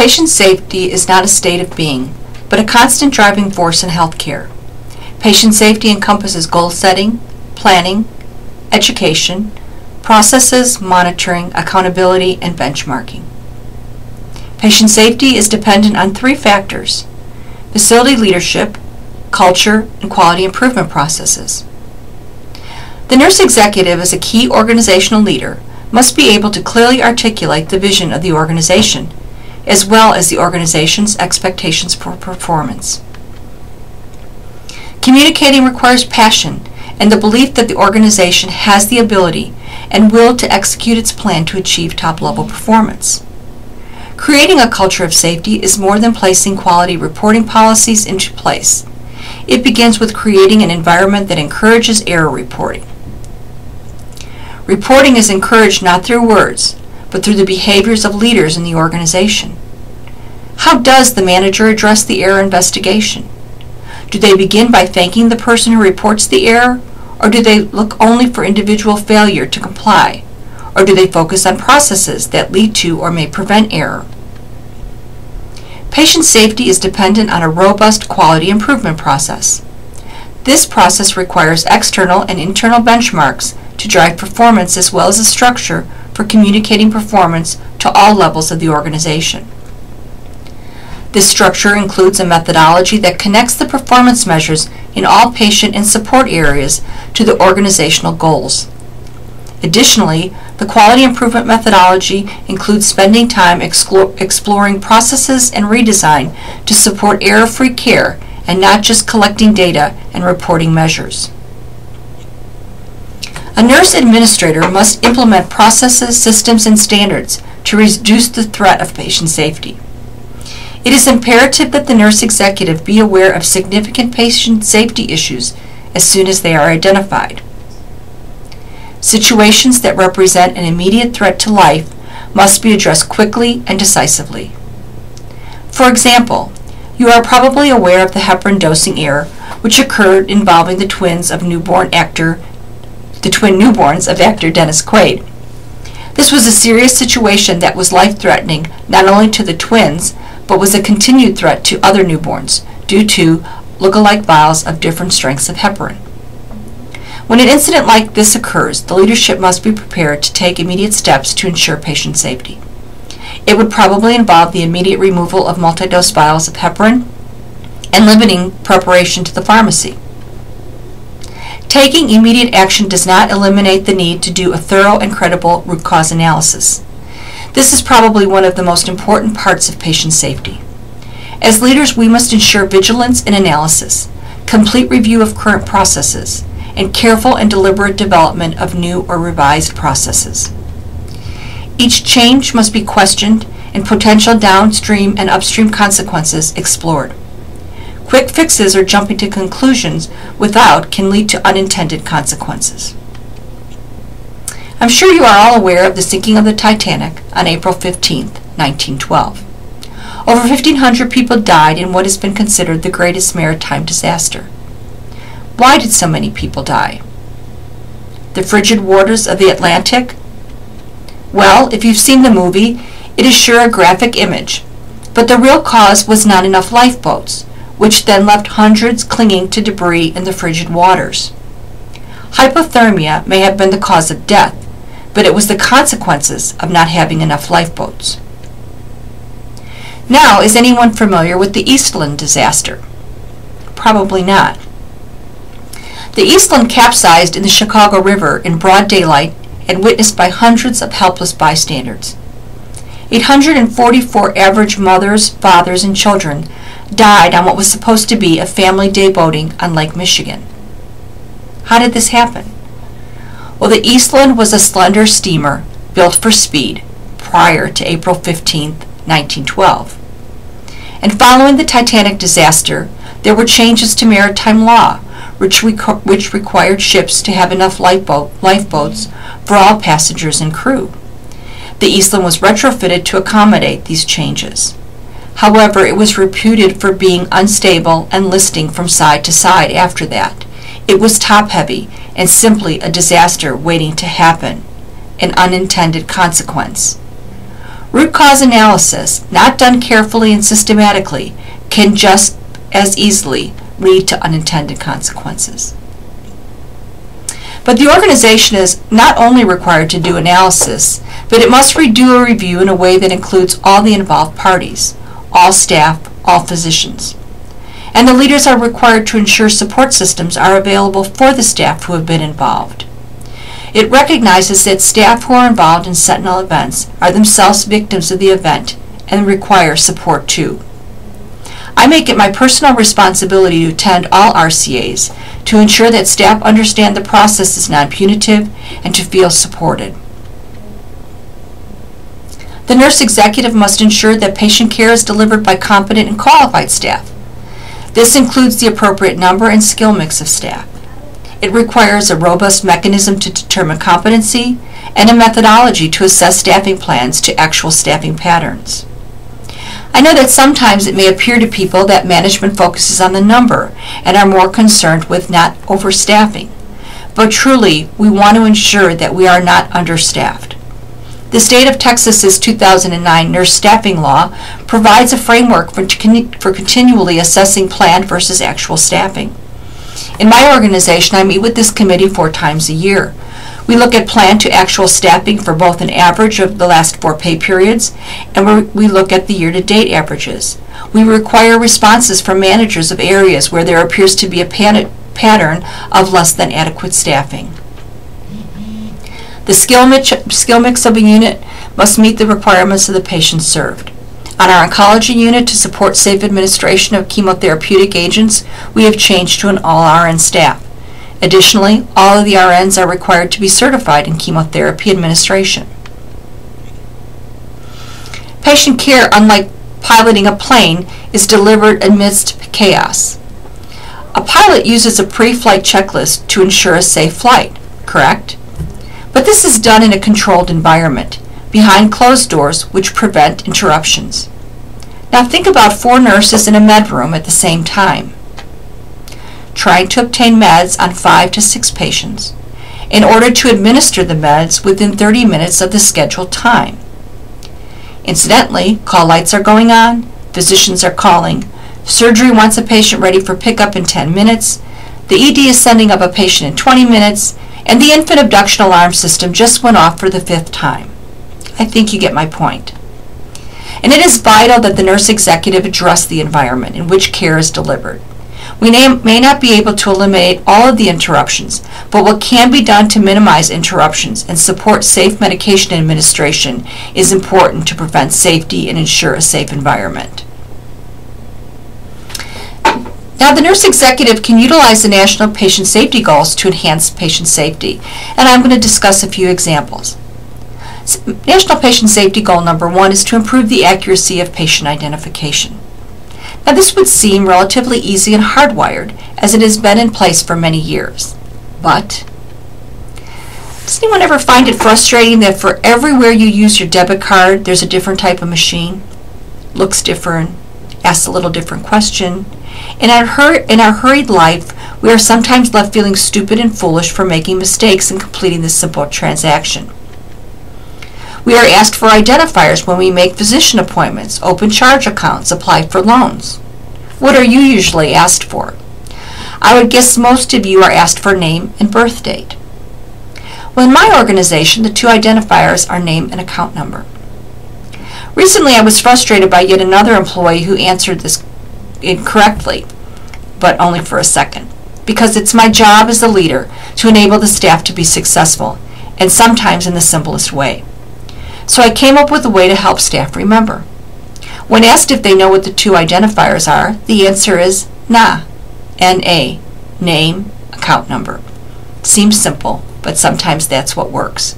Patient safety is not a state of being, but a constant driving force in healthcare. Patient safety encompasses goal setting, planning, education, processes, monitoring, accountability, and benchmarking. Patient safety is dependent on three factors: facility leadership, culture, and quality improvement processes. The nurse executive, as a key organizational leader, must be able to clearly articulate the vision of the organization, as well as the organization's expectations for performance. Communicating requires passion and the belief that the organization has the ability and will to execute its plan to achieve top-level performance. Creating a culture of safety is more than placing quality reporting policies into place. It begins with creating an environment that encourages error reporting. Reporting is encouraged not through words, but through the behaviors of leaders in the organization. How does the manager address the error investigation? Do they begin by thanking the person who reports the error, or do they look only for individual failure to comply, or do they focus on processes that lead to or may prevent error? Patient safety is dependent on a robust quality improvement process. This process requires external and internal benchmarks to drive performance, as well as a structure for communicating performance to all levels of the organization. This structure includes a methodology that connects the performance measures in all patient and support areas to the organizational goals. Additionally, the quality improvement methodology includes spending time exploring processes and redesign to support error-free care and not just collecting data and reporting measures. A nurse administrator must implement processes, systems, and standards to reduce the threat of patient safety. It is imperative that the nurse executive be aware of significant patient safety issues as soon as they are identified. Situations that represent an immediate threat to life must be addressed quickly and decisively. For example, you are probably aware of the heparin dosing error which occurred involving the twin newborns of actor Dennis Quaid. This was a serious situation that was life-threatening not only to the twins, but was a continued threat to other newborns due to look-alike vials of different strengths of heparin. When an incident like this occurs, the leadership must be prepared to take immediate steps to ensure patient safety. It would probably involve the immediate removal of multi-dose vials of heparin and limiting preparation to the pharmacy. Taking immediate action does not eliminate the need to do a thorough and credible root cause analysis. This is probably one of the most important parts of patient safety. As leaders, we must ensure vigilance in analysis, complete review of current processes, and careful and deliberate development of new or revised processes. Each change must be questioned and potential downstream and upstream consequences explored. Quick fixes or jumping to conclusions without can lead to unintended consequences. I'm sure you are all aware of the sinking of the Titanic on April 15, 1912. Over 1,500 people died in what has been considered the greatest maritime disaster. Why did so many people die? The frigid waters of the Atlantic? Well, if you've seen the movie, it is sure a graphic image, but the real cause was not enough lifeboats, which then left hundreds clinging to debris in the frigid waters. Hypothermia may have been the cause of death, but it was the consequences of not having enough lifeboats. Now, is anyone familiar with the Eastland disaster? Probably not. The Eastland capsized in the Chicago River in broad daylight and witnessed by hundreds of helpless bystanders. 844 average mothers, fathers, and children died on what was supposed to be a family day boating on Lake Michigan. How did this happen? Well, the Eastland was a slender steamer built for speed prior to April 15, 1912. And following the Titanic disaster, there were changes to maritime law, which required ships to have enough lifeboats for all passengers and crew. The Eastland was retrofitted to accommodate these changes. However, it was reputed for being unstable and listing from side to side after that. It was top-heavy and simply a disaster waiting to happen, an unintended consequence. Root cause analysis, not done carefully and systematically, can just as easily lead to unintended consequences. But the organization is not only required to do analysis, but it must do a review in a way that includes all the involved parties, all staff, all physicians. And the leaders are required to ensure support systems are available for the staff who have been involved. It recognizes that staff who are involved in Sentinel events are themselves victims of the event and require support too. I make it my personal responsibility to attend all RCAs to ensure that staff understand the process is non-punitive and to feel supported. The nurse executive must ensure that patient care is delivered by competent and qualified staff. This includes the appropriate number and skill mix of staff. It requires a robust mechanism to determine competency and a methodology to assess staffing plans to actual staffing patterns. I know that sometimes it may appear to people that management focuses on the number and are more concerned with not overstaffing, but truly we want to ensure that we are not understaffed. The state of Texas's 2009 nurse staffing law provides a framework for continually assessing planned versus actual staffing. In my organization, I meet with this committee 4 times a year. We look at plan to actual staffing for both an average of the last 4 pay periods, and we look at the year-to-date averages. We require responses from managers of areas where there appears to be a pattern of less than adequate staffing. The skill mix of a unit must meet the requirements of the patient served. On our oncology unit, to support safe administration of chemotherapeutic agents, we have changed to an all-RN staff. Additionally, all of the RNs are required to be certified in chemotherapy administration. Patient care, unlike piloting a plane, is delivered amidst chaos. A pilot uses a pre-flight checklist to ensure a safe flight, correct? But this is done in a controlled environment, behind closed doors which prevent interruptions. Now think about 4 nurses in a med room at the same time, trying to obtain meds on 5 to 6 patients in order to administer the meds within 30 minutes of the scheduled time. Incidentally, call lights are going on, physicians are calling, surgery wants a patient ready for pickup in 10 minutes, the ED is sending up a patient in 20 minutes, and the infant abduction alarm system just went off for the 5th time. I think you get my point. And it is vital that the nurse executive address the environment in which care is delivered. We may not be able to eliminate all of the interruptions, but what can be done to minimize interruptions and support safe medication administration is important to prevent safety and ensure a safe environment. Now, the nurse executive can utilize the National Patient Safety Goals to enhance patient safety, and I'm going to discuss a few examples. National Patient Safety Goal number 1 is to improve the accuracy of patient identification. Now, this would seem relatively easy and hardwired, as it has been in place for many years. But does anyone ever find it frustrating that for everywhere you use your debit card, there's a different type of machine? Looks different, asks a little different question. In our hurried life, we are sometimes left feeling stupid and foolish for making mistakes in completing this simple transaction. We are asked for identifiers when we make physician appointments, open charge accounts, apply for loans. What are you usually asked for? I would guess most of you are asked for name and birth date. Well, in my organization, the 2 identifiers are name and account number. Recently, I was frustrated by yet another employee who answered this incorrectly, but only for a second, because it's my job as the leader to enable the staff to be successful, and sometimes in the simplest way. So I came up with a way to help staff remember. When asked if they know what the 2 identifiers are, the answer is NA, N-A, name, account number. Seems simple, but sometimes that's what works.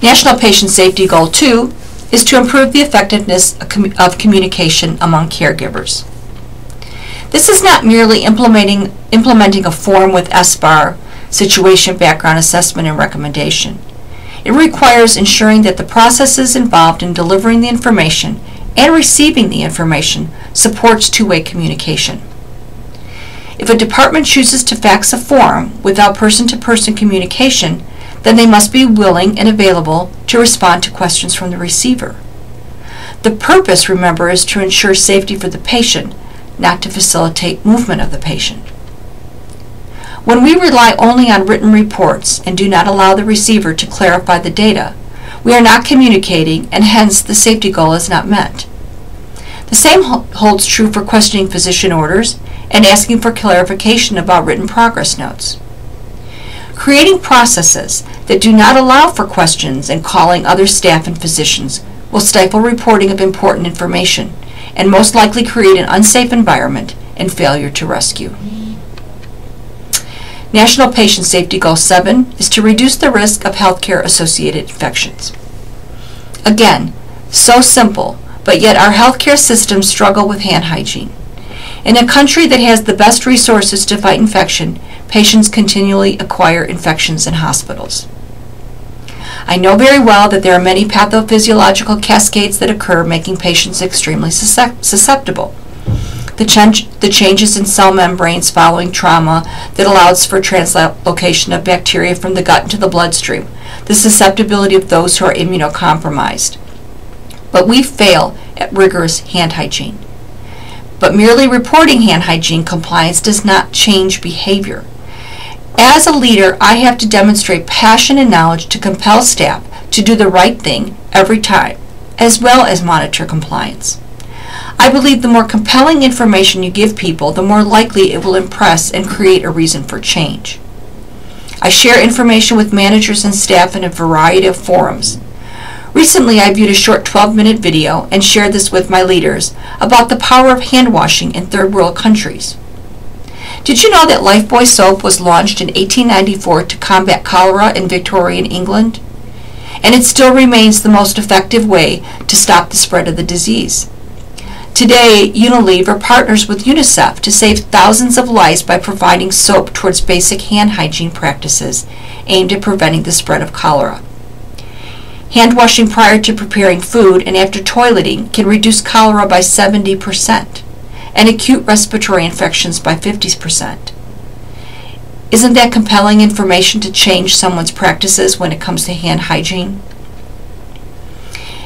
National Patient Safety Goal 2 is to improve the effectiveness of communication among caregivers. This is not merely implementing a form with SBAR, situation, background assessment, and recommendation. It requires ensuring that the processes involved in delivering the information and receiving the information supports 2-way communication. If a department chooses to fax a form without person-to-person communication, then they must be willing and available to respond to questions from the receiver. The purpose, remember, is to ensure safety for the patient, not to facilitate movement of the patient. When we rely only on written reports and do not allow the receiver to clarify the data, we are not communicating, and hence the safety goal is not met. The same holds true for questioning physician orders and asking for clarification about written progress notes. Creating processes that do not allow for questions and calling other staff and physicians will stifle reporting of important information and most likely create an unsafe environment and failure to rescue. National Patient Safety Goal 7 is to reduce the risk of healthcare-associated infections. Again, so simple, but yet our healthcare systems struggle with hand hygiene. In a country that has the best resources to fight infection, patients continually acquire infections in hospitals. I know very well that there are many pathophysiological cascades that occur, making patients extremely susceptible. The changes in cell membranes following trauma that allows for translocation of bacteria from the gut into the bloodstream, the susceptibility of those who are immunocompromised. But we fail at rigorous hand hygiene. But merely reporting hand hygiene compliance does not change behavior. As a leader, I have to demonstrate passion and knowledge to compel staff to do the right thing every time, as well as monitor compliance. I believe the more compelling information you give people, the more likely it will impress and create a reason for change. I share information with managers and staff in a variety of forums. Recently, I viewed a short 12-minute video and shared this with my leaders about the power of hand washing in third world countries. Did you know that Lifebuoy soap was launched in 1894 to combat cholera in Victorian England? And it still remains the most effective way to stop the spread of the disease. Today, Unilever partners with UNICEF to save thousands of lives by providing soap towards basic hand hygiene practices aimed at preventing the spread of cholera. Hand washing prior to preparing food and after toileting can reduce cholera by 70% and acute respiratory infections by 50%. Isn't that compelling information to change someone's practices when it comes to hand hygiene?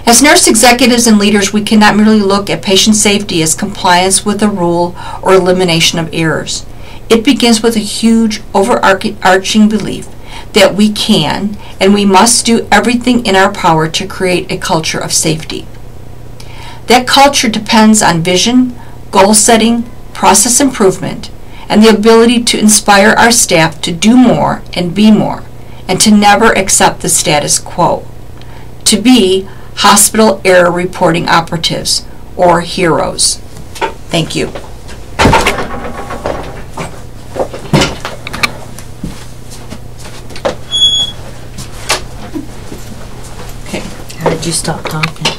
As nurse executives and leaders, we cannot merely look at patient safety as compliance with a rule or elimination of errors. It begins with a huge, overarching belief that we can and we must do everything in our power to create a culture of safety. That culture depends on vision, goal setting, process improvement, and the ability to inspire our staff to do more and be more, and to never accept the status quo. To be hospital error reporting operatives, or heroes. Thank you. How did you stop talking?